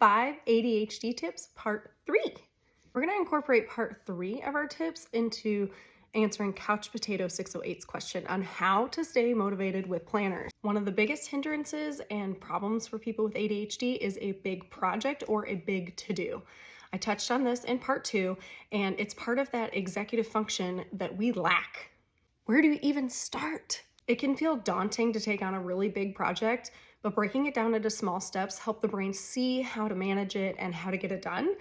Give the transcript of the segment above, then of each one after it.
5 ADHD tips, part 3. We're going to incorporate part 3 of our tips into answering Couch Potato 608's question on how to stay motivated with planners. One of the biggest hindrances and problems for people with ADHD is a big project or a big to-do. I touched on this in part 2, and it's part of that executive function that we lack. Where do you even start? It can feel daunting to take on a really big project, but breaking it down into small steps help the brain see how to manage it and how to get it done,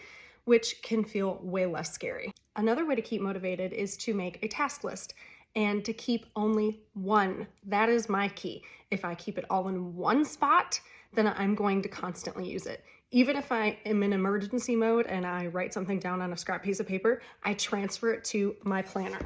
which can feel way less scary. Another way to keep motivated is to make a task list and to keep only one. That is my key. If I keep it all in one spot, then I'm going to constantly use it. Even if I am in emergency mode and I write something down on a scrap piece of paper, I transfer it to my planner.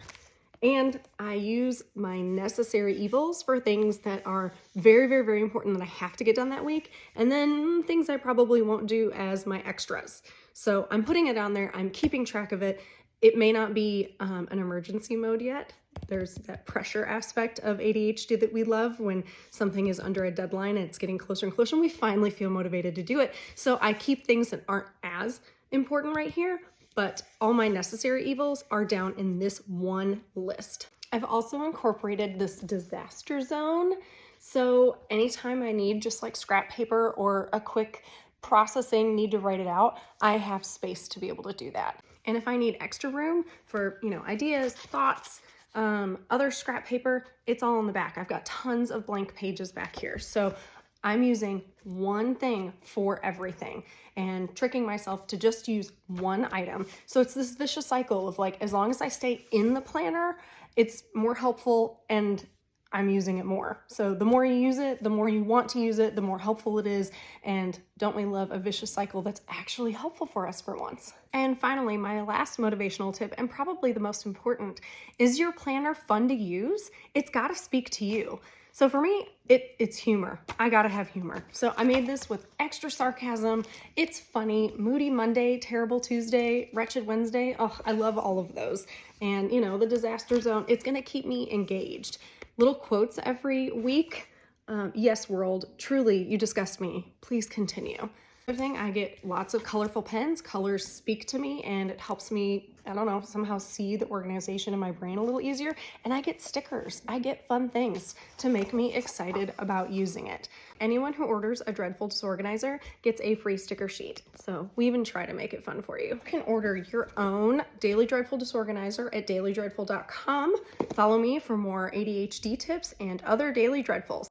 And I use my necessary evils for things that are very, very, very important that I have to get done that week, and then things I probably won't do as my extras. So I'm putting it on there, I'm keeping track of it. It may not be an emergency mode yet. There's that pressure aspect of ADHD that we love when something is under a deadline and it's getting closer and closer and we finally feel motivated to do it. So I keep things that aren't as important right here, but all my necessary evils are down in this one list. I've also incorporated this disaster zone. So anytime I need just like scrap paper or a quick processing need to write it out, I have space to be able to do that. And if I need extra room for, ideas, thoughts, other scrap paper, it's all in the back. I've got tons of blank pages back here. So I'm using one thing for everything and tricking myself to just use one item. So it's this vicious cycle of like, as long as I stay in the planner, it's more helpful and I'm using it more. So the more you use it, the more you want to use it, the more helpful it is. And don't we love a vicious cycle that's actually helpful for us for once? And finally, my last motivational tip, and probably the most important, is your planner fun to use? It's got to speak to you. So for me, it's humor. I gotta have humor. So I made this with extra sarcasm. It's funny. Moody Monday, Terrible Tuesday, Wretched Wednesday. Oh, I love all of those. And the disaster zone, it's gonna keep me engaged. Little quotes every week. Yes, world, truly, you disgust me. Please continue. Other thing, I get lots of colorful pens. Colors speak to me and it helps me, somehow see the organization in my brain a little easier. And I get stickers. I get fun things to make me excited about using it. Anyone who orders a Dreadful Disorganizer gets a free sticker sheet. So we even try to make it fun for you. You can order your own Daily Dreadful Disorganizer at dailydreadful.com. Follow me for more ADHD tips and other Daily Dreadfuls.